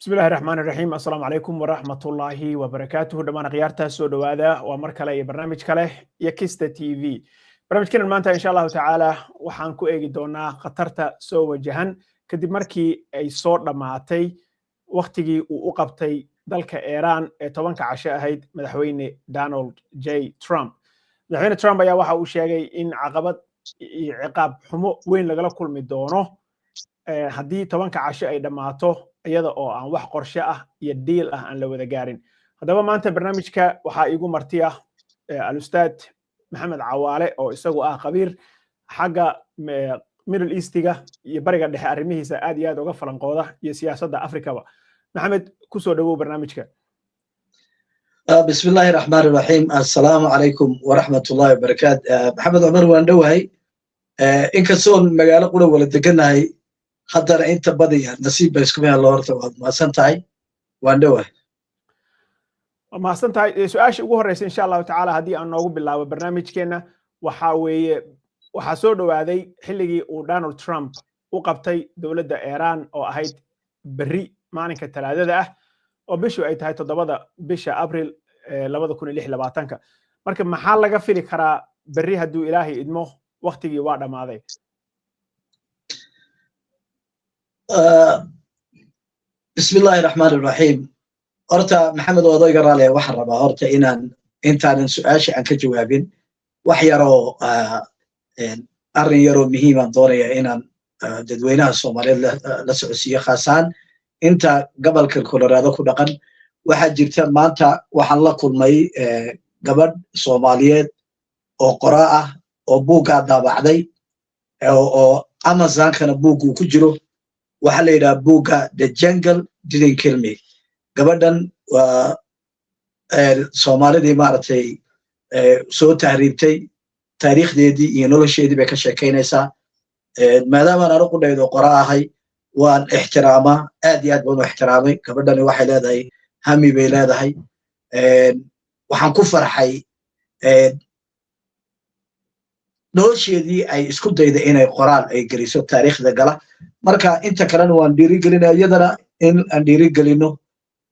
بسم الله الرحمن الرحيم السلام عليكم ورحمة الله وبركاته دمان قيارتا سو دوادا ومر كله برنامج كله يكيستا تي في برنامج كنا مانتا إن شاء الله تعالى وحان كو إيجي دونا خطرتا سو وجهن كدب مركي أي صور لماعتي وقتي وقبتي دالك إيران طبانك عشاء هيد مدحويني دونالد جي ترامب مدحويني ترامب يا waxa uu sheegay in ciqaab xumo weyn lagala kulmi doono haddii tobanka casho ay dhammaato iyada oo aan wax qorshe ah iyo deal ah aan la wada gaarin haddaba maanta barnaamijka waxaa iigu marti ah al-ustaad maxamed cawaale oo isagu ah khabiir xagga middle eastiga iyo bariga dhexe arrimihiisa aad iyo aad uga falanqooda iyo siyaasadda afrikaba maxamed kusoo dhawow barnaamijka بسم الله الرحمن الرحيم السلام عليكم ورحمة الله وبركاته محمد عمر واندوهي إن كسون مجال قولة ولا تجناهي haddana inta badaya nasiib bay isku meel loo horta waad maasan tahay waan dhawahay maasan tahay su'aasha ugu horeysa insha Allah taala hadii aan noogu bilaabo barnaamijkeena waxa weeye waxa soo dhawaaday xilligii uu Donald Trump u qabtay dawladda Iran oo ahayd bari maalinka talaadada ah oo bishu ay tahay 7 bisha April 2026 marka maxaa laga fili karaa bari haduu Ilaahay idmo waqtigii waa dhamaaday بسم الله الرحمن الرحيم horta maxamed oo odayga raaliya waxaan rabaa horta intaanan su-aasha aan ka jawaabin wax yaroo arrin yaroo muhiimaan doonaya inaan dadweynaha soomaaliyeed la socodsiiyo khaasaan inta gobolka Colorado ku dhaqan waxaa jirta maanta waxaan la kulmay gabadh soomaaliyeed oo qoraa ah oo buuggaa daabacday oo Amazon-kana buuggu ku jiro waxaa la yidhaha buugga The Jungle Didn't Kill Me gabadhan waa soomaalidii maaragtay soo tahriibtay taariikhdeedii iyo nolosheedii bay ka sheekaynaysaa maadaamaan anigu dhaydo qora ahay waan ixtiraamaa aad iyo aad baan u ixtiraamay gabadhani waxay leedahay hami bay leedahay waxaan ku farxay nolosheedii ay isku dayda inay qoraan ay geliso taariikhda gala marka inta kalena waan dhiirigelinaa iyadana in aan dhiirigelino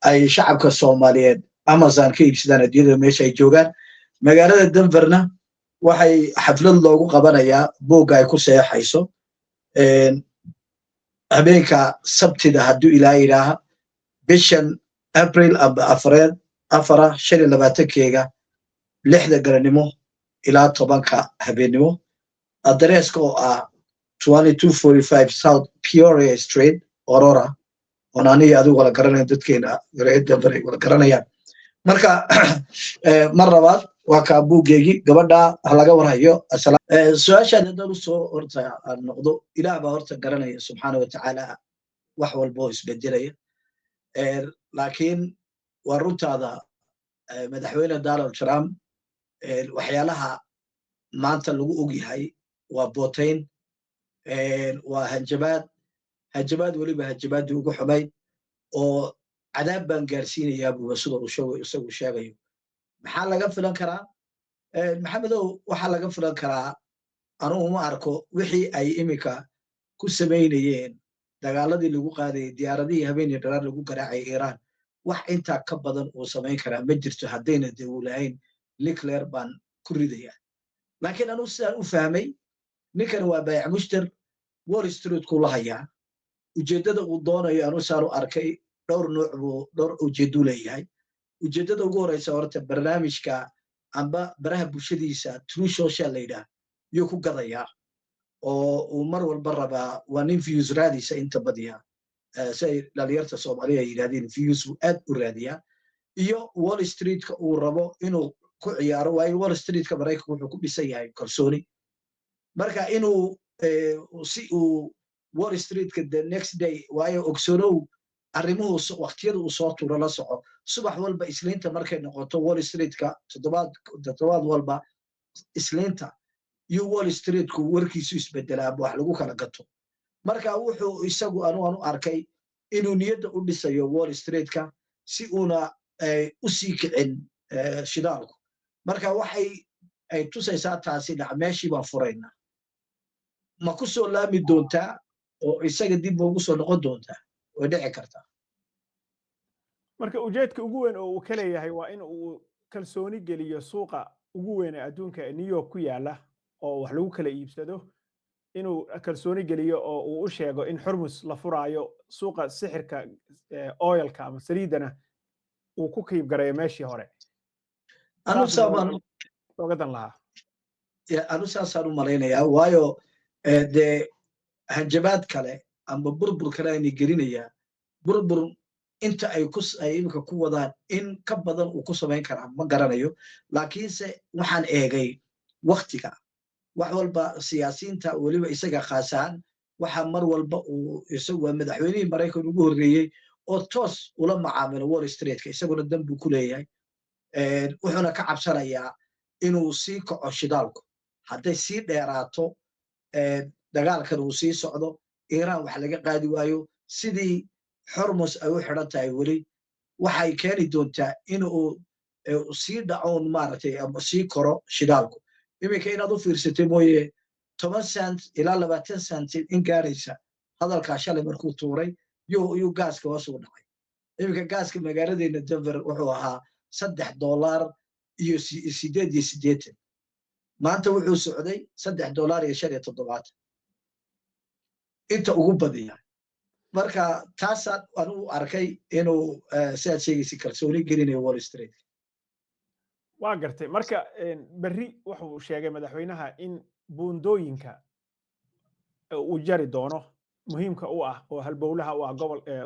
ay shacabka Soomaaliyeed Amazon ka iibsadaan adduunyada meesha ay joogaan magaalada Denverna waxay xaflad loogu qabanayaa buugga ay ku saxayso habeenka Sabtida hadduu Ilaahay yiraaha bishan April afara 25keega 6 garanimo ilaa 10 habeenimo adreeska oo ah 2245 South Peoria Street Aurora onani adigu wala garanay dadkeena reeyada bari wala garanayaan marka mar labaad waa ka buugeegi gabadha laga warayo su'aasha dadku soo horta aan noqdo Ilaah baa horta garanaya subhanahu wa ta'ala wax walba oo isbedelaya laakiin waa runtaada madaxweyne Donald Trump waxyaalaha maanta lagu og yahay waa bootayn waa hanjabaad waliba hanjabaadii ugu xumayd oo cadaab baan gaarsiinayaa buu sida uu isagu sheegayo maxaa laga filan karaa maxamedow waxaa laga filan karaa anugu ma arko wixii ay imika ku sameynayeen dagaaladii lagu qaadayay diyaaradihii habeenii dharaar lagu garaacay Iran wax intaa ka badan uu samayn karaa ma jirto haddayna dee uu lahayn nuclear baan ku ridaya laakiin anu sidaan u fahmay ninkan waa baayac mushtar Wall Street ku la hayaa ujeedada uu doonayo anu saan u arkay dhowr ujeedo leeyahay ujeedada ugu horeysa horta barnaamijka amba baraha bulshadiisa True Social leader iyo ku gadaya oo uu mar walba rabaa waa nin views raadisa inta badiya say dhalinyarta Soomaaliya yiraahdeen views aad u raadiya iyo Wall Street-ka uu rabo inuu ku ciyaaro waayo Wall Street-ka Mareykanku wuxuu ku dhisan yahay kalsooni marka inuu si uu Wall Street-ka the next day waayo ogsoonow arrimuhu waqtiyada uu soo tuuro la soco subax walba isliinta markay noqoto Wall Street-ka toddobaad walba isliinta iyo Wall Street-ku warkiisu isbedelaa wax lagu kala gato marka wuxuu isagu aanu arkay inuu niyadda u dhisayo Wall Street-ka si uuna u sii kicin shidaalku marka waxay ay tusaysaa taasi meeshii baan furaynaa ma ku soo laami doontaa oo isaga dib ugu soo noqon doontaa way dhici kartaa marka ujeedka ugu weyn oo uu ka leeyahay waa in uu kalsooni geliyo suuqa ugu weyn ee adduunka ee New York ku yaala oo wax lagu kala iibsado inuu kalsooni geliyo oo uu u sheego in Hormuz la furaayo suuqa sixirka oilka ama saliidana uu ku qiib gareeyo meeshii hore ogadan lahaa anu saasaan u malaynayaa waayo dee hanjabaad kale ama burbur kale ayna gelinayaa burbur inta ay imika ku wadaan in ka badan uu ku samayn karaa ma garanayo laakiinse waxaan eegay waktiga wax walba siyaasiyiinta weliba isaga khaasaan waxa mar walba uu isagu waa madaxweynihii maraykan ugu horreeyey oo toos ula macaamilo Wall Street-ka isaguna danbuu ku leeyahay wuxuuna ka cabsanayaa inuu sii kaco shidaalku hadday sii dheeraato dagaalkan uu sii socdo Iiraan wax laga qaadi waayo sidii Hormuz ay u xidhan tahay weli waxay keeni doontaa inuu sii dhacoon maaragtay ama sii koro shidaalku iminka inaad u fiirsatay mooye 10 cent ilaa 20 cent in gaaraysa hadalkaa shalay markuu tuuray yuu gaaska hoos ugu dhacay iminka gaaska magaaladeena Denver wuxuu ahaa $3 iyo 8 maanta wuxuu socday $3.75 inta ugu badiya marka taasaan anu arkay inuu sidaad sheegaysa kalsooni gelinayo Wall Street waa gartay marka berri wuxuu sheegay madaxweynaha in buundooyinka uu jari doono muhiimka u ah oo halbowlaha u ah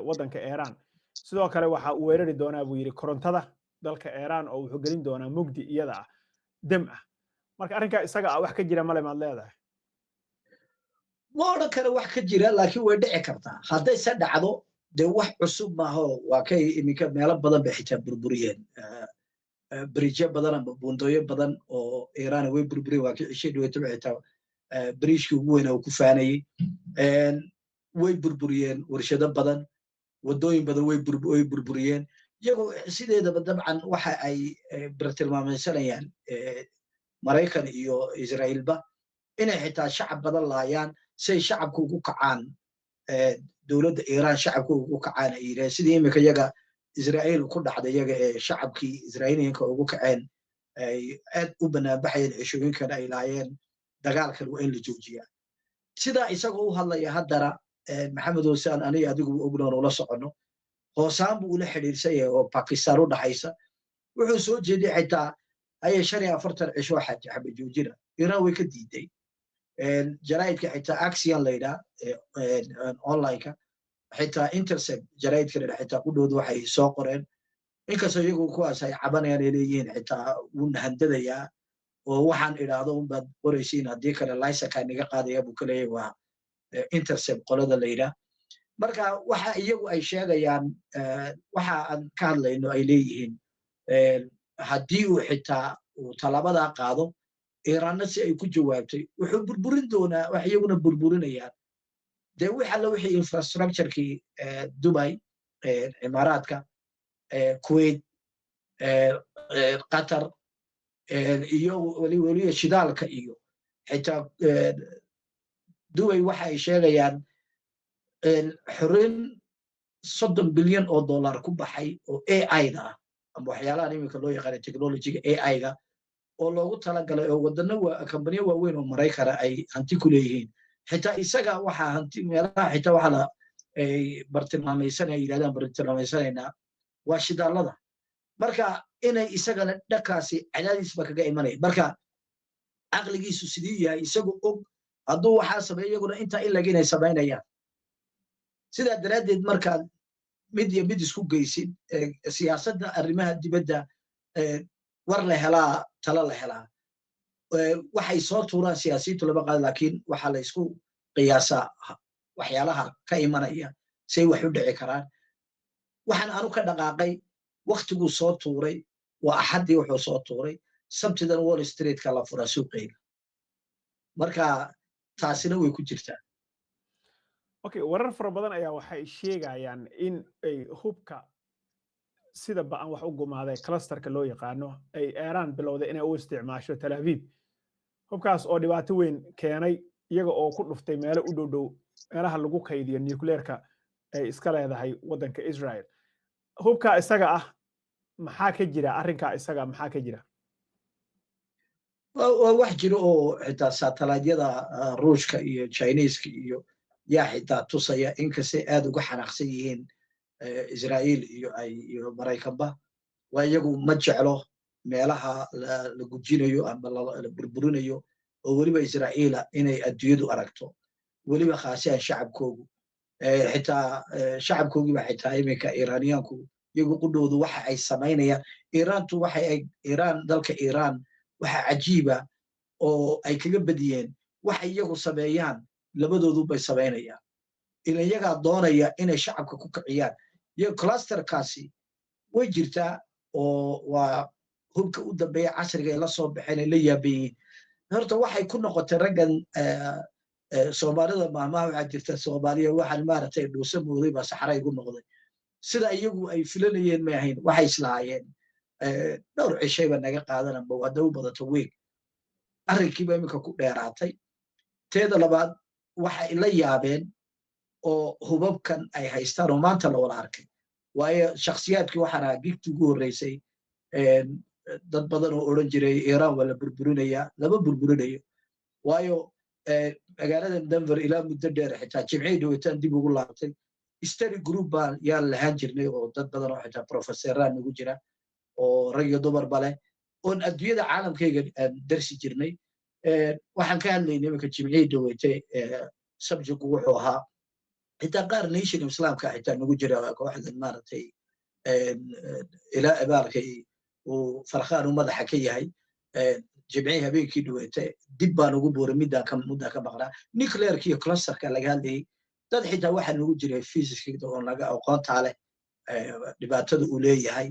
waddanka Iiraan sidoo kale waxa uu weerari doonaa buu yiri korontada dalka Iiraan oo wuxuu gelin doonaa mugdi iyada ah dam ah marka arrinka isaga ah wax ka jira male maad leedahay ma odhan kara wax ka jira laakiin way dhici kartaa hadday se dhacdo dee wax cusub maaho waa kay iminka meelo badan bay xitaa burburiyeen bridge badan ama buundooyo badan oo Iiraan way burburiyeen waa kii cishii dhaweeto xitaa bridge-kii ugu weyn oo ku faanayay way burburiyeen warshado badan wadooyin badan way burburiyeen iyagoo sideedaba dabcan waxa ay bartilmaamaysanayaan Maraykan iyo Israa'iilba inay xitaa shacab badan laayaan say shacabku ugu kacaan dowladda Iiraan shacabku ugu kacaan ay yiraahdeen sidii imika iyaga Israa'iil ku dhacday iyaga ee shacabkii Israa'iiliyiinka ugu kaceen ay aad u banaanbaxayeen cishooyinkana ay laayeen dagaalkan waa in la joojiyaa sidaa isagoo u hadlaya haddana maxamed husaan aniga adigu ognoon ula soconno hoosaan buu ula xidhiidhsan yahay oo Pakistan u dhaxaysa wuxuu soo jeediyay xitaa ayay 45 cisho xaba joojina Iiraan way ka diiday jaraa'idka xitaa Axios la yidhaa online-ka xitaa Intercept jaraa'idka la xitaa ku dhowd waxay soo qoreen inkastoo iyagu kuwaas ay cabanayaan ay leeyihiin xitaa wuu nahandadayaa oo waxaan idhaahdo unbaad qoraysiin haddii kale laysankaa niga qaadaya buu ka leeyahay waa Intercept qolada la yidhaa marka waxa iyagu ay sheegayaan waxa aan ka hadlayno ay leeyihiin haddii uu xitaa uu talabadaa qaado Iiraanna si ay ku jawaabtay wuxuu burburin doonaa wax iyaguna burburinayaan dee alla wixii infrastructure-kii Dubai Imaaraadka Kuwait Qatar iyo weliba shidaalka iyo xitaa Dubai waxa ay sheegayaan xorin $30 bilyan ku baxay oo AI-da ah ama waxyaalahan iminka loo yaqaan technology-ga AI-ga oo loogu talagalay oo wadano kambaniyo waaweyn oo Maraykana ay hanti ku leeyihiin xitaa isaga waxa hanti meelaha xitaa waxa la bartilmaamaysanaya yidhahdaan bartilmaamaysanayna waa shidaalada marka inay isagana dhakaasi cadaadisba kaga imanaya marka caqligiisu sidii yahay isagu og hadduu waxaa sameeyo iyaguna intaa in laga inay samaynayaan sidaa daraaddeed markaad mid iyo mid isku geysid siyaasadda arrimaha dibadda war la helaa talo la helaa waxay soo tuuraan siyaasiyiintu lama qaado laakiin waxaa la isku qiyaasaa waxyaalaha ka imanaya say wax u dhici karaan waxaan anu ka dhaqaaqay waktiguu soo tuuray waa axaddii wuxuu soo tuuray sabtidan Wall Street-ka la fura suuqeyga marka taasina way ku jirtaa okay warar fara badan ayaa waxay sheegayaan in ay hubka sida baan wax u gumaaday clusterka loo yaqaano ay Iiraan bilowday inay u isticmaasho Tel Aviv hubkaas oo dhibaato weyn keenay iyaga oo ku dhuftay meelo u dhow meelaha lagu kaydiyo nuclear-ka ay iska leedahay waddanka Israel hubka isaga ah maxaa ka jira arrinka isaga maxaa ka jira waa wax jiro oo xitaa satellaydyada ruushka iyo chineeska iyo yaa xitaa tusaya inkastay aad uga xanaaqsan yihiin israa'iil iyo maraykanba waa iyagu ma jeclo meelaha la gujinayo ama la burburinayo oo weliba israa'iila inay adduunyadu aragto weliba khaasiyan shacabkoogu xitaa shacabkoogiiba xitaa iminka iiraaniyaanku iyagu qudhoodu waxa ay samaynayaan iiraantu iiraan dalka iiraan waxa cajiiba oo ay kaga badiyeen waxay iyagu sameeyaan labadoodu bay samaynayaan ila iyagaa doonaya inay shacabka ku kiciyaan iyo clusterkaasi way jirtaa oo waa hubka u dambeeya casriga ay la soo baxeen ay la yaaban yihiin horta waxay ku noqotay raggan soomaalida maahmaha waxaa jirta soomaaliya waxaan maaragtay dhuusa mooday baa saxara igu noqday sida iyagu ay filanayeen may ahayn waxay islahaayeen dhowr cishayba naga qaadanaba hadda u badato weeg arrinkiiba iminka ku dheeraatay teeda labaad waxay la yaabeen oo hubabkan ay haystaan oo maanta la wada arkay waayo shakhsiyaadkii waxaan ahaa gigti ugu horreysay dad badan oo odhan jiray iiraan waa la burburinayaa lama burburinayo waayo magaaladan denver ilaa muddo dheer xitaa jimcihii dhaweetaan dib ugu laabtay study group baan yaan lahaan jirnay oo dad badan oo xitaa professoraan ugu jira oo rag iyo dumarba leh oon adduunyada caalamkayga aan darsi jirnay waxaan ka hadlaynay iminka jimcihii dhaweetay subjectku wuxuu ahaa xitaa qaar nation islaamka xitaa nagu jira kooxdan maaragtay ilaa maaragtay uu farkhaan u madaxa ka yahay jimcihii habeenkii dhaweetay dib baan ugu buuray muddaan ka maqnaa nuclearka iyo clusterka laga hadlayay dad xitaa waxaa nagu jiray physics oo laga aqoontaa leh dhibaatada uu leeyahay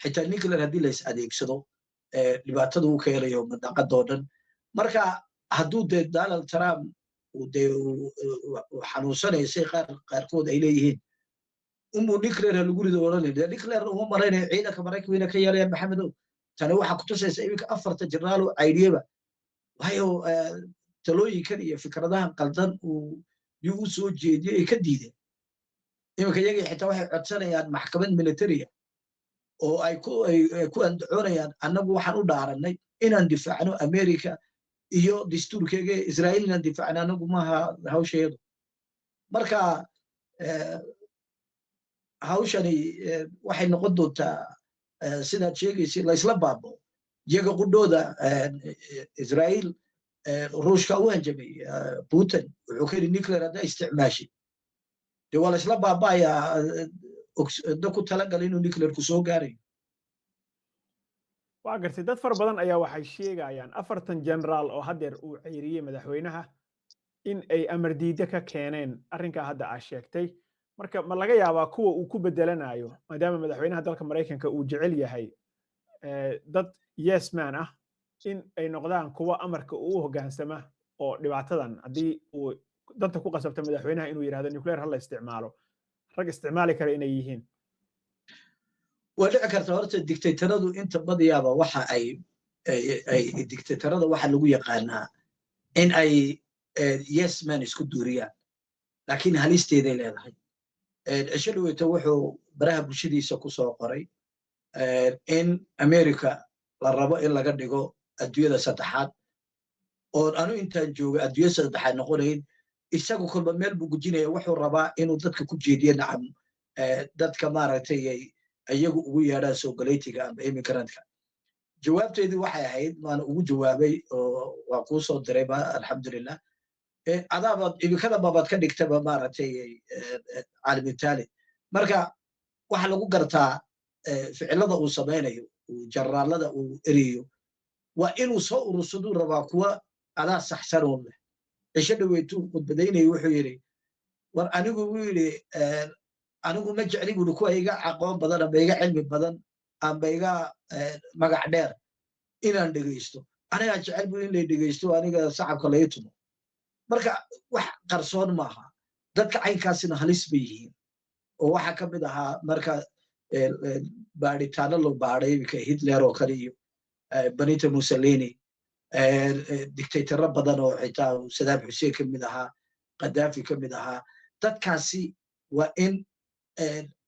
xitaa nuclear haddii la is adeegsado dhibaatada uu ka helayo mandaqadoo dhan marka hadduu dee donald trump dee xanuunsanayo say qaarkood ay leeyihiin umuu nuclear lagu rido odhanay nuclear uma malaynayo ciidanka maraykanka wayna ka yeelayaan maxamedow tani waxaa kutusaysa iminka 4 jeneraal oo caydiyeba waayo talooyinkan iyo fikradahan qaldan yuu u soo jeediyey ay ka diideen iminka iyagii xitaa waxay codsanayaan maxkamad militariya oo ay ku andacoonayaan annagu waxaan u dhaarannay inaan difaacno america iyo dastuurkeega israa'iil inaan difaacno annagu maaha hawsheedu marka hawshani waxay noqon doontaa sidaad sheegaysid laysla baabo iyaga qudhooda israa'iil ruushka u hanjamay putin wuxuu ka yidhi nuclear haddaa isticmaashi dee waa laysla baabayaa da ku talagal inuu nuclearku soo gaarayo waa gartay dad fara badan ayaa waxay sheegayaan 4 jeneraal oo haddeer uu ceyriyey madaxweynaha in ay amar diidda ka keeneen arrinkaa hadda aa sheegtay marka ma laga yaabaa kuwa uu ku bedelanayo maadaama madaxweynaha dalka maraykanka uu jecel yahay dad yes man ah in ay noqdaan kuwa amarka uu hoggaansama oo dhibaatadan haddii uu danta ku qasabta madaxweynaha inuu yidhahdo nuclear ha la isticmaalo rag isticmaali kara inay yihiin waa dhici karta horta dictatoradu inta badiyaaba waxa ay dictatorada waxa lagu yaqaanaa in ay yes man isku duuriyaan laakiin halisteeday leedahay cisho dhaweeta wuxuu baraha bulshadiisa ku soo qoray in america la rabo in laga dhigo adduunyada saddexaad oon anu intaan jooga adduunya saddexaad noqonayn isagu kolba meel buu gujinaya wuxuu rabaa inuu dadka ku jeediyo nacam dadka maaragtay iyagu ugu yeedhaan soogaleytiga ama imigrantka jawaabteedii waxay ahayd maana ugu jawaabay oo waa kuu soo diray alxamdulilah adaabaad imikada babaad ka dhigtaba maaragtay caalimitaali marka waxa lagu gartaa ficilada uu samaynayo jaraalada uu eriyo waa inuu soo urursaduu rabaa kuwa adaa saxsanuun leh cisho dhaweytuu khudbadaynaya wuxuu yidhi war anigu wuu yidhi anigu ma jecli buuri kuwa iga aqoon badan amba iga cilmi badan amba iga magac dheer inaan dhegaysto anigaa jecel buu in lay dhegaysto aniga sacabka lay tumo marka wax qarsoon maaha dadka caynkaasina halis bay yihiin oo waxaa ka mid ahaa marka baadhitaano loo baadhay iminka hitler oo kale iyo benito mussolini dictatoro badan oo xitaa sadaam xuseen ka mid ahaa qadaafi ka mid ahaa dadkaasi waa in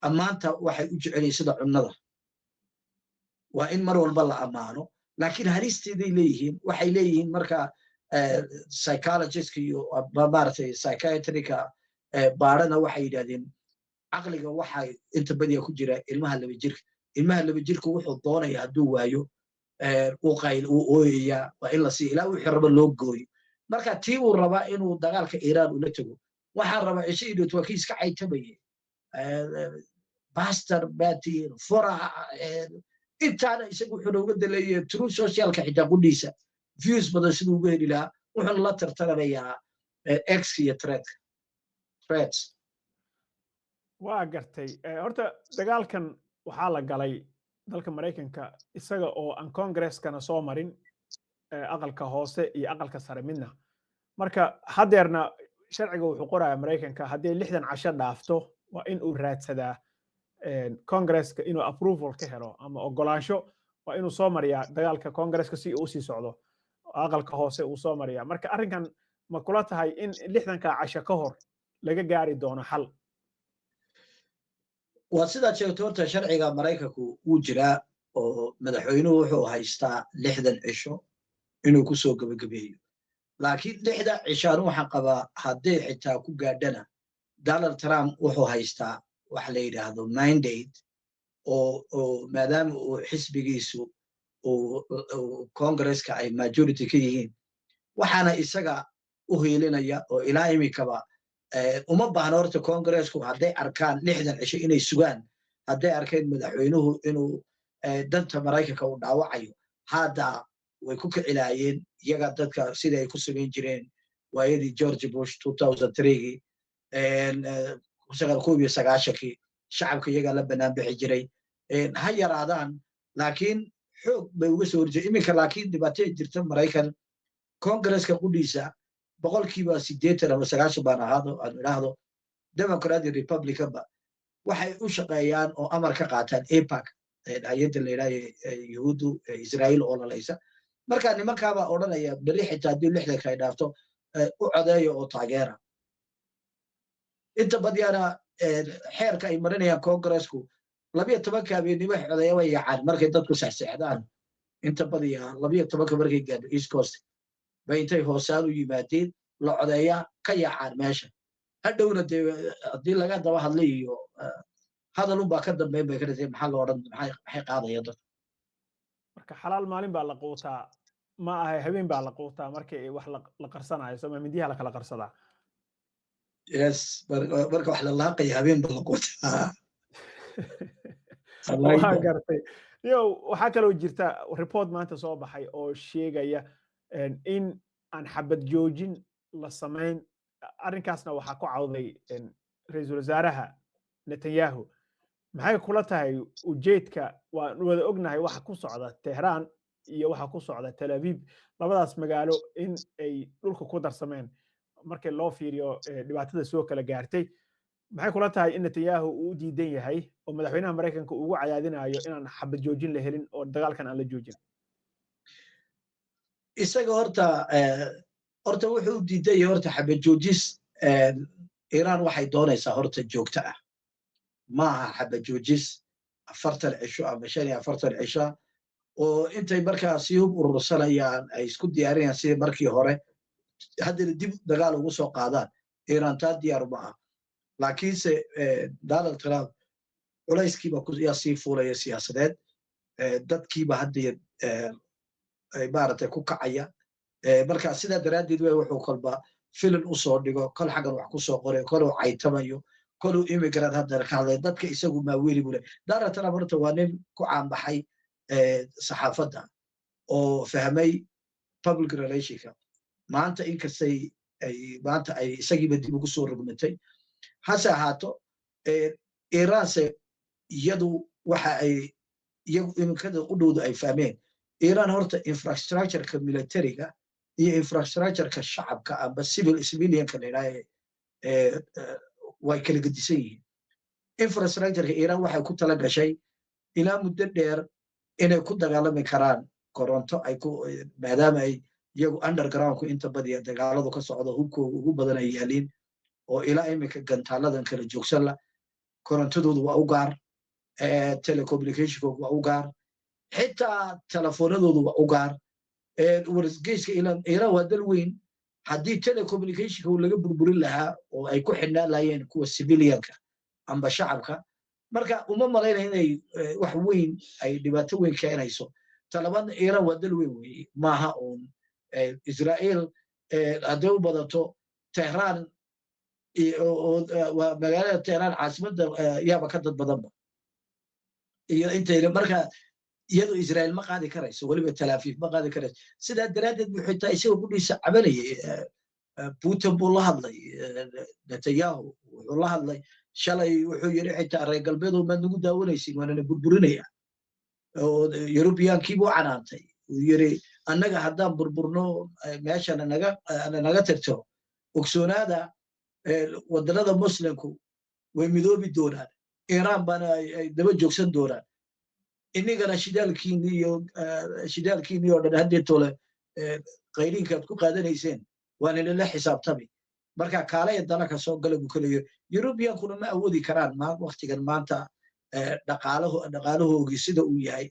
ammaanta waxay u jecelyihin sida cunnada waa in mar walba la ammaano laakiin halisteeday leeyihiin waxay leeyihiin marka psychologist iyo maaragtay psychiatrika baarana waxay yidhahdeen caqliga waxaa inta badiya ku jira ilmaha laba jirka wuxuu doonaya hadduu waayo uu ooyayaa waa in la siiya ilaa wixii raba loo gooyo marka tii uu rabaa inuu dagaalka iiraan ula tego waxaan rabaa cisho idhoot waa kii iska caytabaye bastar batin fora intaana isagu wuxuu nooga daleeyay true socialka xitaa qudhiisa views badan siduu uga heli lahaa wuxuuna la tartaranayaa x iyo threats waa gartay horta dagaalkan waxaa la galay dalka Mareykanka isaga oo aan congress-kana soo marin aqalka hoose iyo aqalka sare midna marka hadeerna sharciga wuxuu qorayaa Mareykanka haddii 60 casho dhaafto waa in uu raadsadaa congress-ka inuu approval ka helo ama ogolaansho waa inuu soo mariyaa dagaalka congress-ka si uu sii socdo aqalka hoose uu soo mariyaa marka arrinkan ma kula tahay in 60 casho ka hor laga gaari doono xal waa sidaad sheegto horta sharciga Mareykanku uu jiraa oo madaxweynuhu wuxuu haystaa 60 cisho inuu ku soo gabagabeeyo laakiin 60 cishaan waxaan qabaa haddii xitaa ku gaadhana Donald Trump wuxuu haystaa wax la yidhaahdo mandate oo maadaama uu xisbigiisu congress-ka ay majority ka yihiin waxaana isaga u hiilinaya oo ilaa imikaba uma baahna horta congressku hadday arkaan 60 cisho inay sugaan hadday arkeen madaxweynuhu inuu danta Mareykanka uu dhaawacayo hadda way ku kicilaayeen iyaga dadka sida ay ku samayn jireen waayadii George Bush 2003gii 1990kii shacabka iyaga la banaan bixi jiray ha yaraadaan laakiin xoog bay uga soo horjeedeen iminka laakiin dhibaato jirta Mareykan congress-ka qudhiisa boqolkiiba 80 ama 90 baan ahaado aan idhaahdo Democrat iyo Republican ba waxay u shaqeeyaan oo amar ka qaataan AIPAC hay'adda la yiraahdo Yuhuuddu Israa'iil oo lalaysa marka nimankaaba odhanaya bari xitaa haddii 60 ay dhaafto u codeeyo oo taageera inta badiyana xeerka ay marinayaan congress-ku 12 habeenimo codeeya way yacaan markay dadku saxsaxdaan inta badiya 12 markay gaadho East Coast bay intay hoosaan u yimaadeen la codeeya ka yacaan meesha hadhowna dee haddii laga daba hadlay iyo hadal unbaa ka dambeyn bay ka dhashay maxaa la odhan maxay qaadaya dadka marka xalaal maalin baa la quutaa ma ahay habeen baa la quutaa markii wax la qarsanayo soo mindiyaha la kala qarsadaa yes marka wax la laaqay habeen baa la quutaa waa gartay waxaa kaloo jirta report maanta soo baxay oo sheegaya in aan xabad joojin la samayn arrinkaasna waxaa ku cawday ra'iisul wasaaraha Netanyahu maxay kula tahay ujeedka waan wada ognahay waxa ku socda Tehran iyo waxa ku socda Tel Aviv labadaas magaalo in ay dhulka ku darsameen markii loo fiiriyo dhibaatada soo kala gaartay maxay kula tahay in Netanyahu uu diidan yahay oo madaxweynaha Mareykanka ugu cayaadinayo inaan xabad joojin la helin oo dagaalkan aan la joojin isaga horta wuxuu diidan yahay horta xabad joojis Iran waxay doonaysaa horta joogto ah ma aha xabad joojis 40 cisho ama 45 cisho oo intay markaa si hub urursanayaan ay isku diyaarinayaan sidii markii hore haddana dib dagaal ugu soo qaadaan Iran taa diyaar ma aha laakiinse Donald Trump culayskiiba yaa sii fuulaya siyaasadeed dadkiiba hadda ay maaragtay ku kacaya marka sidaa daraaddeed wuxuu kolba filim u soo dhigo kol xaggan wax ku soo qoray koluu caytamayo koluu immigrant haddana ka hadlay dadka isagu maaweeli buu leeyahay Donald Trump horta waa nin ku caanbaxay saxaafadda oo fahmay public relationka maanta inkastay maanta ay isagiiba dib ugu soo rogmatay hase ahaato Iranse iyadu waxa ay iyagu iminkada u dhowdu ay fahmeen Iran horta infrastructure-ka militariga iyo infrastructure-ka shacabka amba civilian-ka la yidhaahe way kala gedisan yihiin infrastructure-ka Iran waxay ku tala gashay ilaa muddo dheer inay ku dagaalami karaan koronto ay ku maadaama ay iyagu underground-ku inta badiya dagaaladu ka socdo hubkooda ugu badan ay yaaliin oo ilaa iminka gantaaladan kala joogsan la korontadoodu waa u gaar telecommunicationkoodu waa u gaar xitaa telefoonadoodu waa u gaar wargeyska iiraan waa dal weyn haddii telecommunicationka laga burburin lahaa oo ay ku xidhnaan lahaayeen kuwa civilianka amba shacabka marka uma malaynaya inay wax weyn ay dhibaato weyn keenayso talabaadna iiraan waa dal weyn weeye maaha uun israa'iil hadday u badato tehraan waa magaalada tehraan caasimadda yaaba ka dad badanba iyo intayna marka iyadoo israa'iil ma qaadi karayso weliba talaafiif ma qaadi karayso sidaa daraaddeed buu xitaa isagoo gudhiisa cabanayay putin buu la hadlay netanyahu wuxuu la hadlay shalay wuxuu yidhi xitaa reer galbeedoo maad nagu daawanaysin waanana burburinaya oo yurubiyankii buu canaantay uu yidhi annaga haddaan burburno meeshana naga tirtiro ogsoonaada waddanada muslimku way midoobi doonaan iiraan baana ay daba joogsan doonaan inigana shidaalkiinii oo dhan haddeetole qayriinkaad ku qaadanayseen waan inala xisaabtami marka kaalaya dalaka soo gala buu kaleeyo yurubiyankuna ma awoodi karaan waktigan maanta dhaqaalahoogii sida uu yahay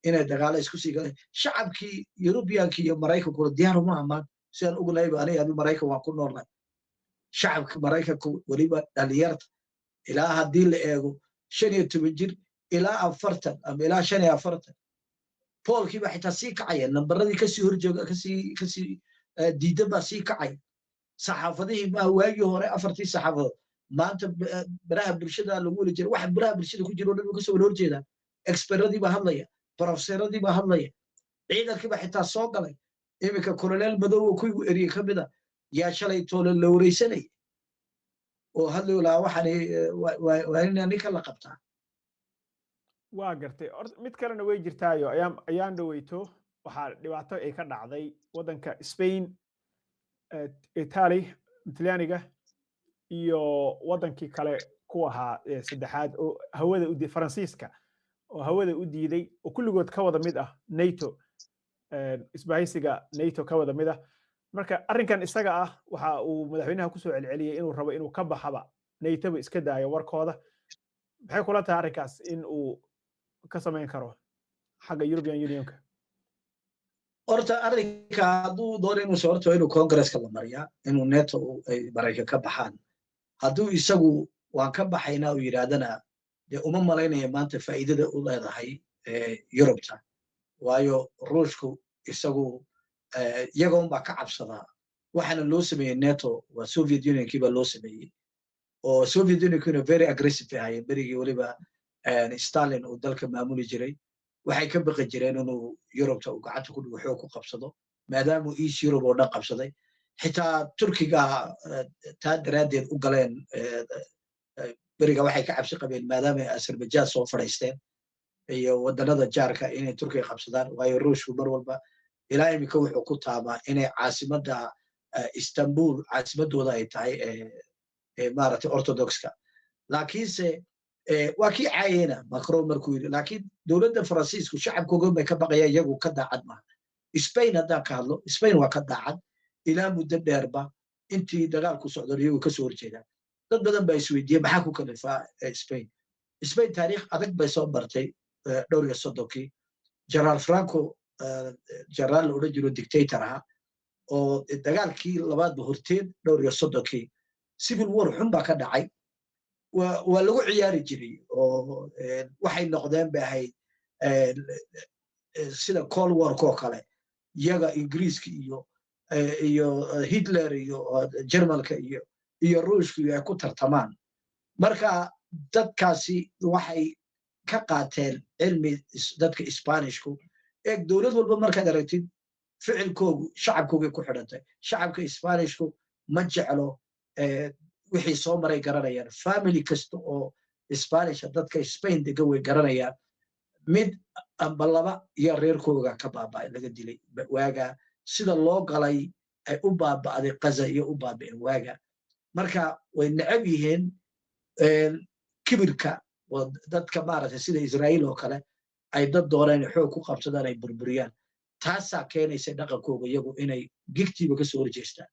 inay dagaalo isku sii galaan shacabkii yurubiyankii iyo maraykankuna diyaar uma amaan sidaan ognahayba aniga adu maraykan waan ku noolnahay shacabka maraykanka weliba dhalinyarta ilaa haddii la eego 15 jir ilaa 40 ama ilaa 45 boolkiiba xitaa sii kacaya nambaradii kasii horjooga kasii diidan baa sii kacaya saxaafadihii maaha waagii hore 4 saxaafadood maanta baraha bulshada lagu weli jira waxa baraha bulshada ku jira oo dhan kasoo wada horjeedaan expertadii baa hadlaya professoradii baa hadlaya ciidankii baa xitaa soo galay iminka koloneel madow oo kuwigu eriyey ka mid a yaa shalay toole la wareysanaya oo hadlayo lahaa waxaan waa in ninka la qabtaa waa gartay mid kalena way jirtaayo ayaan dhaweyto waxaa dhibaato ay ka dhacday waddanka Spain Italy Talyaaniga iyo waddankii kale ku ahaa saddexaad oo hawada u Faransiiska oo hawada u diiday oo kulligood ka wada mid ah NATO isbahaysiga NATO ka wada mid ah marka arrinkan isaga ah waxa uu madaxweynaha ku soo celceliyay inuu rabo inuu ka baxaba NATO ba iska daayo warkooda maxay kula tahay arrinkaas in uu ka samayn karo xagga European Unionka horta arrinka hadduu doono inuu soo horto inuu Congress-ka la mariyaa inuu NATO ay Maraykan ka baxaan hadduu isagu waan ka baxaynaa uu yidhaahdana dee uma malaynaya maanta faa'iidada u leedahay Yurubta waayo ruushku isagu iyaga unbaa ka cabsadaa waxaana loo sameeyey NATO waa Soviet Unionkii baa loo sameeyey oo Soviet Unionkuna very aggressive ahaayeen berigii weliba Stalin uu dalka maamuli jiray waxay ka baqi jireen inuu Yurubta uu gacanta ku dhigo xoog ku qabsado maadaama East Europe oo dhan qabsaday xitaa Turkiga taa daraaddeed u galeen beriga waxay ka cabsi qabeen maadaama ay Azerbaijan soo fadhiisteen iyo waddanada jaarka inay Turkiga qabsadaan waayo ruushku mar walba ilaa imika wuxuu ku taamaa inay caasimadda Istanbul caasimadooda ay tahay maaragtay orthodoxka laakiinse waa kii caayena Macron markuu yidhi laakiin dowladda Faransiisku shacabkooga bay ka baqayaan iyagu ka daacad maaha Spain haddaan ka hadlo Spain waa ka daacad ilaa muddo dheerba intii dagaalku socdo iyagu ka soo horjeedaan dad badan baa isweydiiyey maxaa ku kalifaa Spain taariikh adag bay soo bartay dhowr iyo soddonkii General Franco general la odhan jiro dictator ahaa oo dagaalkii labaadba horteed dhowr iyo soddonkii civil war xun baa ka dhacay waa lagu ciyaari jiray oo waxay noqdeen bay ahayd sida Cold War koo kale iyaga Ingiriiska iyo Hitler iyo Germanka iyo Ruushka ay ku tartamaan marka dadkaasi waxay ka qaateen cilmi dadka Isbaanishku dowlad walba markaad aragtid ficilkoogu shacabkooga ku xidhantay shacabka Isbaanishku ma jeclo wixii soo maray garanayaan family kasta oo Spanish dadka Spain degan way garanayaan mid amba laba iyo reerkooga ka baaba'ay laga dilay waaga sida loo galay ay u baaba'day Gaza iyo u baaba'een waaga marka way necab yihiin kibirka dadka maaragtay sida Israa'iil oo kale ay dad doonaan xoog ku qabsadaan ay burburiyaan taasaa keenaysa dhaqankooga iyagu inay gigtiiba ka soo horjeestaan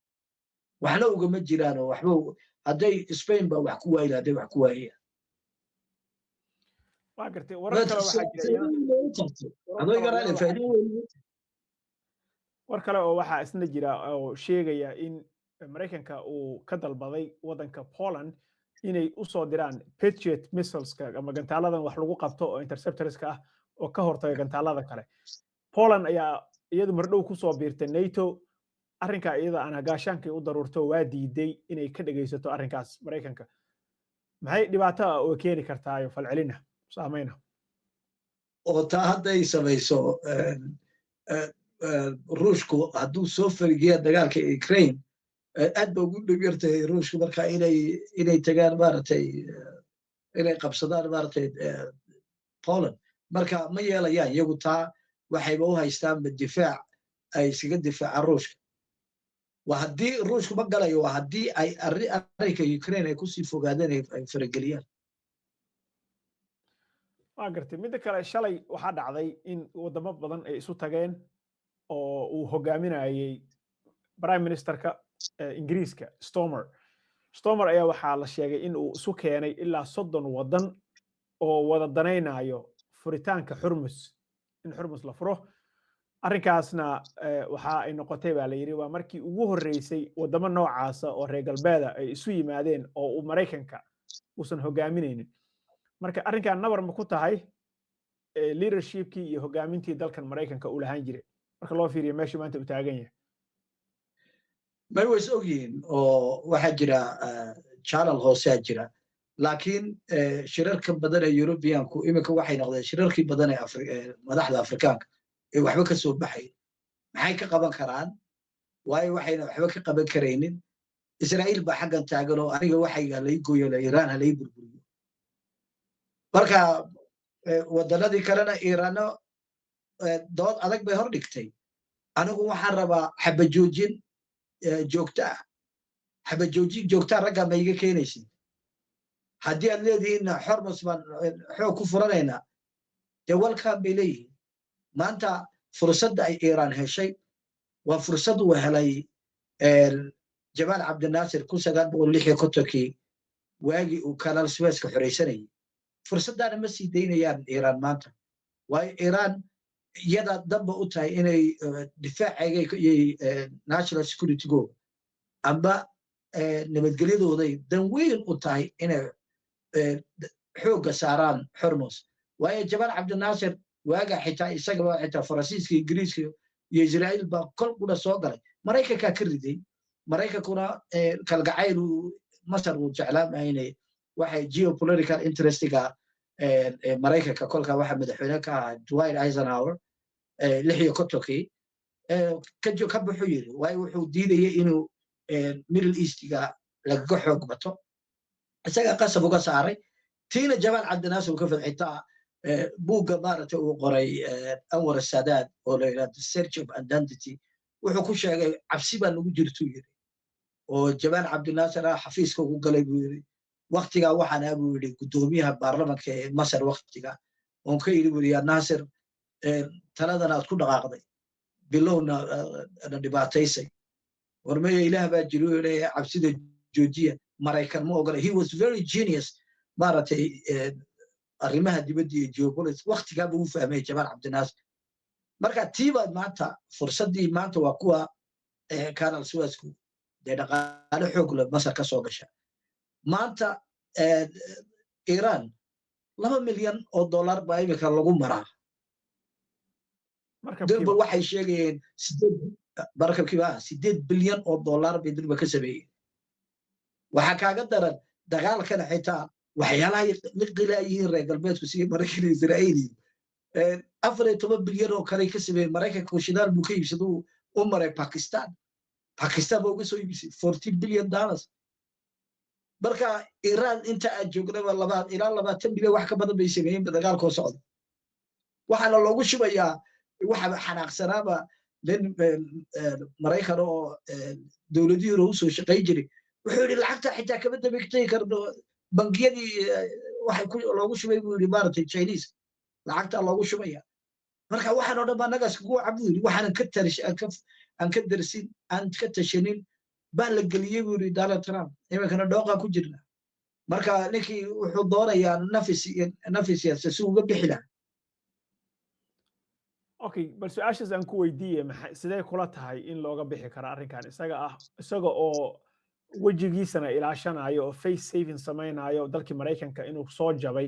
waxna ugama jiraan oo waxba hadday Spain ba wax ku waayeen hadday wax ku waayeen waa gartay warar kale waxaa jira war kale oo waxaa isna jira oo sheegaya in Mareykanka uu ka dalbaday wadanka Poland inay u soo diraan Patriot missileska ama gantaaladan wax lagu qabto oo interceptorska ah oo ka hortaga gantaalada kale. Poland ayaa iyadu mardhow ku soo biirtay NATO arrinka iyada aan hagaashaankii u daruurto waa diiday inay ka dhageysato arrinkaas Mareykanka. maxay dhibaato oo keeni kartaa iyo falcelina saameyna oo taa hadday samayso ruushku hadduu soo farigiya dagaalka Ukraine aad ba ugu dhib yartahay ruushku marka inay tagaan maaragtay inay qabsadaan maaragtay Poland marka ma yeelayaan iyagu taa waxayba u haystaan difaac ay iskaga difaacaan ruushka waa haddii ruushku ma galayo waa haddii ay arrinka Ukraine ay kusii fogaadeen ay farageliyaan waa gartay midda kale shalay waxaa dhacday in wadamo badan ay isu tageen oo uu hogaaminayay prime ministerka ingiriiska Stormer ayaa waxaa la sheegay in uu isu keenay ilaa 30 wadan oo wada danaynayo furitaanka Hormuz in Hormuz la furo arrinkaasna waxa ay noqotay baa la yiri waa markii ugu horeysay wadamo noocaas oo reer galbeeda ay isu yimaadeen oo uu Mareykanka uusan hogaaminaynin marka arrinkan nabar ma ku tahay leadershipkii iyo hogaamintii dalkan Mareykanka uu lahaan jiray marka loo fiiriyo meeshii maanta uu taagan yahay may ways ogyihiin oo waxaa jira channel hoose jira laakiin shirarka badan ee Europeanku iminka waxay noqdeen shirarkii badan ee madaxda Afrikaanka ee waxba ka soo baxay maxay ka qaban karaan waayo waxayna waxba ka qaban karaynin Israa'iil baa xaggan taagan oo aniga waxay galay gooyay Iran halay burburiyo marka wadanadii kalena Iiraano dood adag bay hor dhigtay anigu waxaan rabaa xabajoojin joogta ragga ma iga keenaysid haddii aad leedihiin Hormuz baan xoog ku furanaynaa dee welcome bay leeyihiin maanta fursadda ay Iiraan heshay waa fursad uu helay Jamaal Cabdinaasir 1956 waagii uu Canal Suez-ka xoreysanayay fursaddaana ma sii daynayaan Iiraan maanta waayo Iiraan iyada damba u tahay inay difaaciga iyo national security go amba nabadgelyadooday dan weyn u tahay inay xoogga saaraan Hormuz waayo Jamaal Cabdinaasir waaga xitaa isaga xitaa Faransiiska Ingiriiska iyo Israa'iil baa kol kuna soo galay Mareykanka ka riday Mareykankuna kalgacayl Masar uu jeclaamaynay waxay geopolitical interestiga Mareykanka kolka waxa madaxweyne ka ahaa Dwight Eisenhower lixiyo kotoki ka buxu yiri waayo wuxuu diidayay inuu Middle East-ga laga xoog bato isaga qasab uga saaray tiina Jamaal Cabdinaasir uu ka fadhitaa buugga maaragtay uu qoray Anwar Saadaat oo la yiraahdo Search of Identity wuxuu ku sheegay cabsi baa lagu jirto yiri oo Jamaal Cabdinaasir xafiiska ugu galay buu yiri waqtiga waxaan aabuu yiri gudoomiyaha baarlamaanka ee Masar waqtiga oo ka yiri wariya Naasir taladan aad ku dhaqaaqday bilowna dhibaataysay warmay ilaah baa jiro inay cabsida joojiya Mareykan ma ogola he was very genius maaragtay arrimaha dibadda iyo geopolitics waqtiga buu fahmay Jamaal Cabdinaasir marka tiibaad maanta fursadii maanta waa kuwa Canal Suez-ku de dhaqaale xoog leh Masar ka soo gasha maanta Iran $2 milyan baa imika lagu maraa markabkiiba waxay sheegayeen markabkiiba $8 bilyan bay dirba ka sameeyeen waxa kaaga daran dagaalkana xitaa waxyaalaha la qilaayeen reer galbeedku si Mareykanka iyo Israa'iil 14 bilyan oo kale ka sameeyeen Mareykanka shidaal buu ka iibsado u maray Pakistan baa uga soo iibisay $14 bilyan marka Iran inta ay joogdaba ilaa 20 bilyan wax ka badan bay sameeyeen dagaalkoo socda waxaana loogu shubayaa waxa xanaaqsanaaba Mareykan oo dawladihii u soo shaqay jiray wuxuu yiri lacagta xitaa kama dambeeyay karno bangiyadii waxay loogu shubay buu yiri maartay Chinese lacagta loogu shubaya marka waxaan oo dhan nagas ku cabudi waxaan ka tarish aan ka darsin aan ka tashanin baa la galiyay buu yiri Donald Trump imankana dhooqa ku jirna marka ninkii wuxuu doonayaa nafis yasta si uga bixi lahaa. okay bal su-aashaas aan ku weydiiye sidee kula tahay in looga bixi kara arrinkan isaga oo wejigiisana ilaashanayo oo face saving samaynayo dalkii Maraykanka inuu soo jabay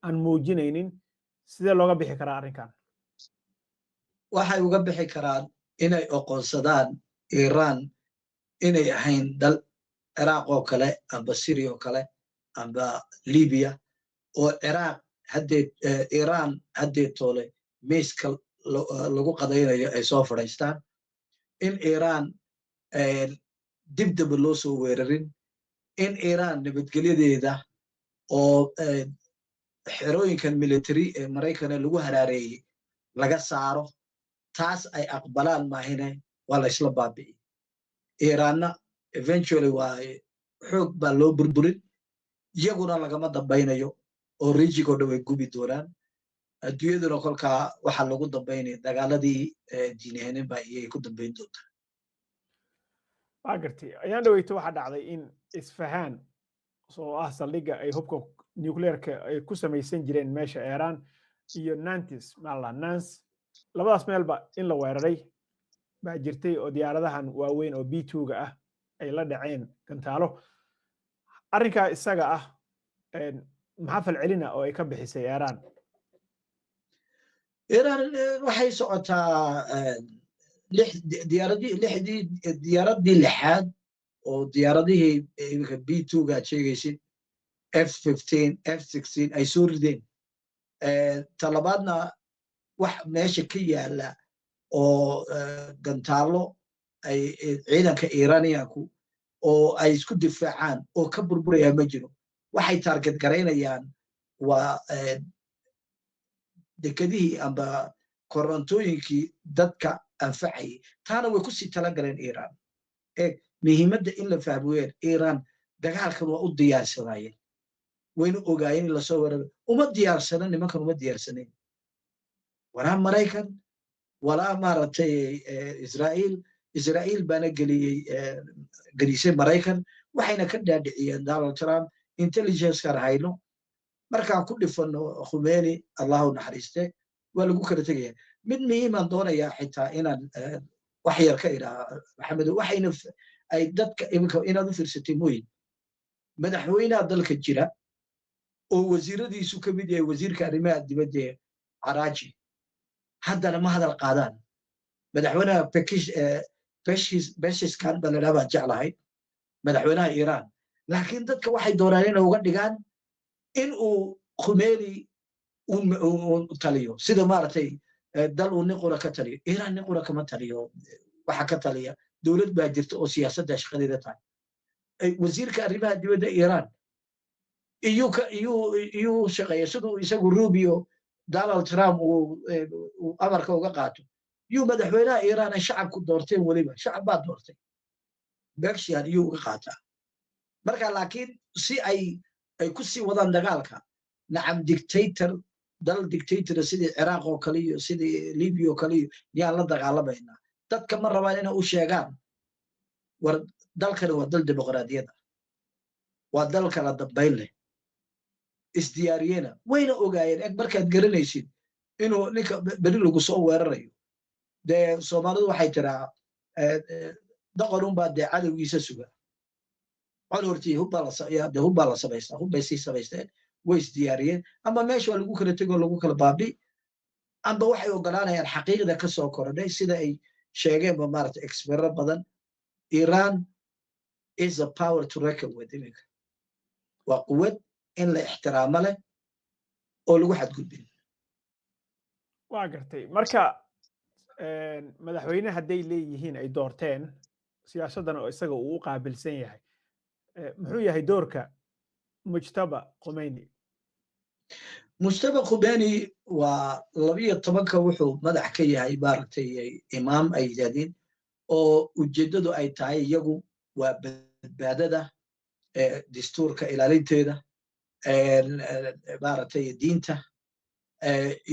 aan muujinaynin sidee looga bixi karaa arrinkan? waxay uga bixi karaan inay oqoonsadaan Iran inay ahayn dal Iraq oo kale amba Syria oo kale amba Libya oo Iran haddee toole miiska lagu qadaynayo ay soo fadhiistaan in Iran dibdaba loo soo weerarin in Iran nabadgelyadeeda oo xerooyinkan military ee Maraykanka lagu haraareeyey laga saaro taas ay aqbalaan maahine waa la isla baabi'i Iranna eventually waa xoog baa loo burburin iyaguna lagama dambaynayo oo rijigo dhow ay gubi doonaan adduunyaduna kolkaa waxaa lagu dambaynaya dagaaladii diinaheenin baa iyay ku dambayn doontaa. waa gartay ayaan dhaweyto waxaa dhacday in isfahaan oo ah saldhigga ay hubka nuclearka ay ku samaysan jireen meesha Iran iyo Nantes Nance labadaas meelba in la weeraray baa jirtay oo diyaaradahan waaweyn oo B2-ga ah ay la dhaceen gantaalo arrinkaa isaga ah maxaa falcelina oo ay ka bixisay Iran? Iran waxay socotaa diyaaradii lixaad oo diyaaradihii B2-ga sheegaysid F-15 F-16 ay soo rideen talabaadna wax meesha ka yaala oo gantaalo ay ciidanka Iraniyanku oo ay isku difaacaan oo ka burburaya ma jiro waxay target garaynayaan waa dekadihii amba korontooyinkii dadka anfacayay taana way kusii talagaleen Iran muhiimadda in la fahmo Iran dagaalkan waa u diyaarsanayeen wayna ogaayeen in lasoo weeraro uma diyaarsanan nimankan uma diyaarsaneen walaa Maraykan walaa maaragtay Israa'iil baana gelisay Maraykan waxayna ka dhaadhiciyeen Donald Trump intelligence-kan hayno markaan ku dhifano Khomeini Allahu naxariiste waa lagu kala tegaya mid muhiiman doonaya xitaa inaan wax yar ka idhaa Maxamed waxayna ay dadka inaad u fiirsatay mooyin madaxweynaha dalka jira oo wasiiradiisu ka mid yahay wasiirka arrimaha dibadda Araji haddana ma hadal qaadaan madaxweynaha Pezeshkian baa la dhahaa baan jeclahay madaxweynaha Iran laakiin dadka waxay doonaan inay uga dhigaan in uu Khomeini uu taliyo sida maaragtay dal uu nin qura ka taliyo Iran nin qura kama taliyo waxa ka taliya dowlad baa jirta oo siyaasadda shaqadeeda tahay wasiirka arrimaha dibadda Iran iyuu shaqeeya siduu isagu Rubio Donald Trump uu amarka uga qaato yuu madaxweynaha Iran ay shacabku doorteen weliba shacab baa doortay Pezeshkian iyuu uga qaataa marka laakiin si ay ku sii wadaan dagaalka nacam dal dictator sidii Iraq oo kale iyo sidii Libya oo kale yaan la dagaalamayna dadka ma rabaan inay u sheegaan war dalkani waa dal dimuqraadiyad ah waa dal kala dambayn leh isdiyaariyena wayna ogaayeen markaad garanaysid inuu ninka beri lagu soo weerarayo dee Soomaalidu waxay tiraa daqarun baa dee cadowgiisa suga cod hortii hubbaa la samaystaa hubbay sii samaysteen way isdiyaariyeen ama meesha waa lagu kala tego lagu kala baabi amba waxay ogolaanayaan xaqiiqda ka soo korodhay sida ay sheegeenba maaragtay experro badan Iran is a power to reckon with iminka waa quwad in la ixtiraamo leh oo lagu xadgudbin. waa gartay marka madaxweyne hadday leeyihiin ay doorteen siyaasaddan oo isaga uu u qaabilsan yahay muxuu yahay doorka Mujtaba Khomeini? Mujtaba Khomeini waa 12 wuxuu madax ka yahay maaragtay imaam ay yidhaahdeen oo ujeeddadu ay tahay iyagu waa badbaadada dastuurka ilaalinteeda maaragtay diinta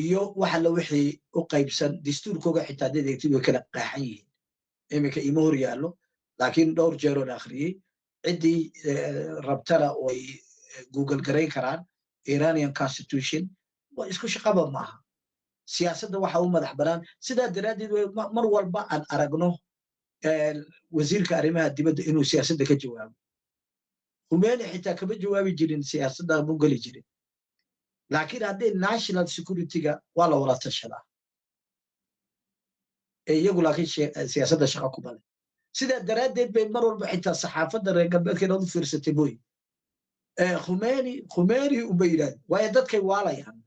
iyo waxa la wixii u qaybsan dastuurkooga xitaa dedeegtid way kala qaaxan yihiin iminka ima hor yaallo laakiin dhowr jeeroon akhriyey ciddii rabtana way google garayn karaan iranian constitution waa isku shaqaba maaha siyaasadda waxa u madax banaan sidaa daraaddeed mar walba aan aragno wasiirka arrimaha dibadda inuu siyaasadda ka jawaabo Khomeini xitaa kama jawaabi jirin siyaasadda mu geli jirin laakiin haddii national security-ga waa la wada tashadaa iyagu laakiin siyaasadda shaqo ku badan sidaa daraaddeed bay mar walba xitaa saxaafadda reer galbeedka inaad u fiirsatay mooy Khomeini uma yidhahdo waayo dadkay waalayaan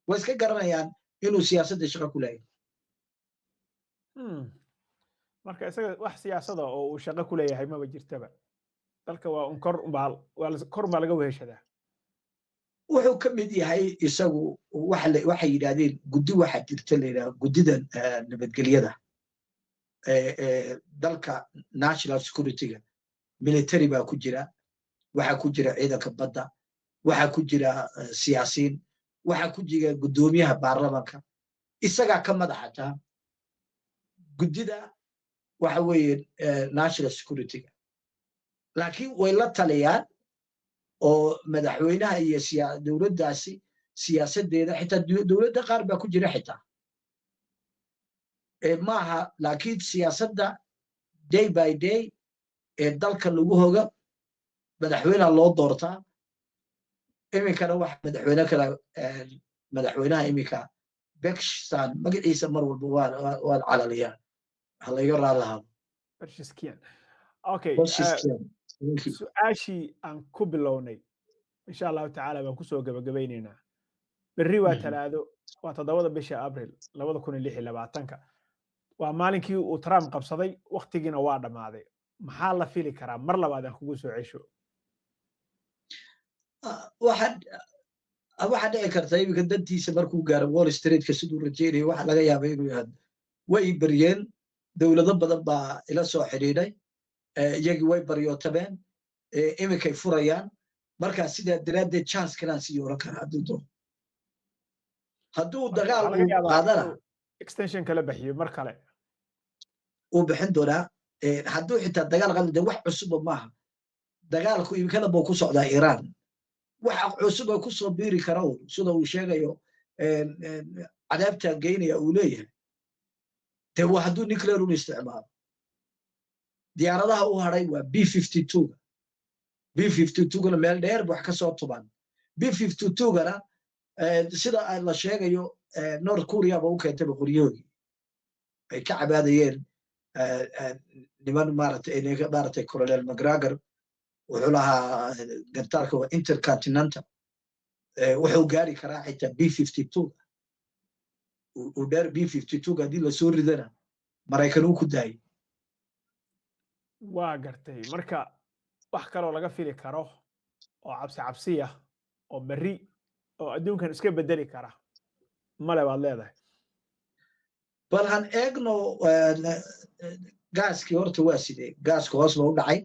way iska garanayaan inuu siyaasadda shaqo ku leeyahay marka isaga wax siyaasada oo uu shaqo ku leeyahay maba jirtaba dalka waa un kor baa laga weheshadaa wuxuu ka mid yahay isagu waxay yidhaahdeen guddi waxaa jirta la yidhahdo guddida nabadgelyada dalka national security-ga military baa ku jira waxaa ku jira ciidanka badda waxaa ku jira siyaasiyiin waxaa ku jira guddoomiyaha baarlamanka isagaa ka madaxata guddida waxa weeye national security-ga laakiin way la taliyaan oo madaxweynaha iyo dowladdaasi siyaasaddeeda xitaa dowladda qaar baa ku jira xitaa maaha laakiin siyaasadda day by day ee dalka lagu hoga madaxweynaha loo doortaa iminkana wax madaxweynaha iminka Bekistan magaciisa mar walba waa calaliyaan halayga raalahaado okay su'aashii aan ku bilownay insha allahu tacaala baan kusoo gabagabaynaynaa berri waa talaado waa 7 bisha abril 2026 waa maalinkii uu Trump qabsaday waqtigiina waa dhammaaday maxaa la fili karaa mar labaad aan kugu soo cesho waxaa dhici karta iminka dantiisa markuu gaaro Wall Street-ka siduu rajaynayo waxa laga yaabaa inuu yidhaahdo way baryeen dowlado badan baa ila soo xidhiidhay iyagii way baryootameen iminkay furayaan markaa sidaa daraaddeed chance kalaan sii oran karaa hadduu dagaal qaadana extension kala bixiyo mar kale uu bixin doonaa hadduu xitaa dagaal qaadana de wax cusuba maaha dagaalku iminkada buu ku socdaa Iran wax cusub oo ku soo biiri kara sida uu sheegayo cadaabta geynaya uu leeyahay de waa hadduu nuclear u isticmaalo diyaaradaha u haray waa B-52 meel dheer wax ka soo tuban B-52gana sida la sheegayo North Korea ba u keentay qoryoodii ay ka cabaadayeen niman maaragtay Colonel McGregor wuxuu lahaa gantaarka waa intercontinental wuxuu gaari karaa xitaa B-52 uu dheer B-52 haddii lasoo ridana Maraykan uu ku daayay waa gartay marka wax kaloo laga fili karo oo cabsiya oo berri oo adduunkan iska bedeli kara male baad leedahay bal han eegno gaaskii horta waa sidee gaaska hoos loo dhacay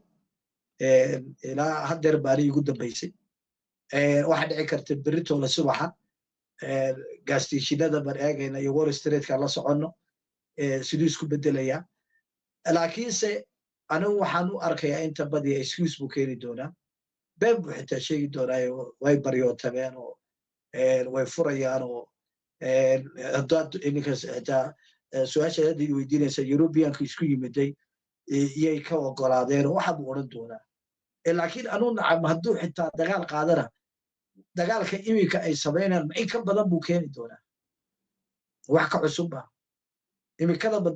ilaa haddeer baani ugu dambaysay waxaa dhici karta berritoola subaxa gaastishinada baan eegayna iyo Wall Street-ka la soconno siduu isku bedelayaa laakiinse anigu waxaan u arkayaa inta badiya excuse buu keeni doonaa been buu xitaa sheegi doonaayo way baryootameen oo way furayaan oo haddaad ininkas xitaa su-aasha haddii weydiinaysa Europeanka isku yimiday iyay ka ogolaadeen oo waxa buu odhan doonaa laakiin anuu nacam hadduu xitaa dagaal qaadana dagaalka iminka ay samaynaan ma in ka badan buu keeni doonaa wax ka cusub ba iminkadaba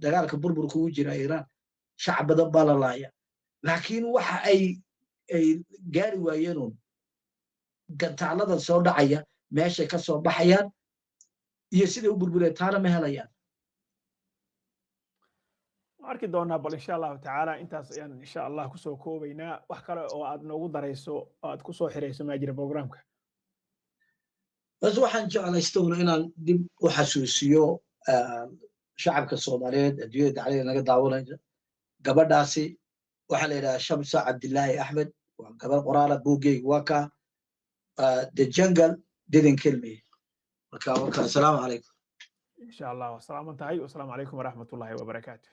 dagaalka burburka ugu jira Iran shacab badan baa la laaya laakiin waxa ay gaari waayeen gantaaladan soo dhacaya meeshay ka soo baxayaan iyo siday u burbureen taana ma helayaan arki doonaa bal insha allahu tacaala intaas ayaan insha allah kusoo koobaynaa wax kale oo aad noogu darayso oo aad kusoo xirayso maa jira programka bas waxaan jeclaystoona inaan dib u xasuusiyo shacabka Soomaaliyeed adduunyada dacalada naga daawanaya gabadhaasi waxaa la yidhahaa Shamsa Cabdillaahi Axmed waa gabar qoraala buuggeega waa ka the jungle didn't kill me marka assalaamu calaykum insha allah wassalaamu tahay wassalaamu calaykum waraxmatullaahi wabarakaatuh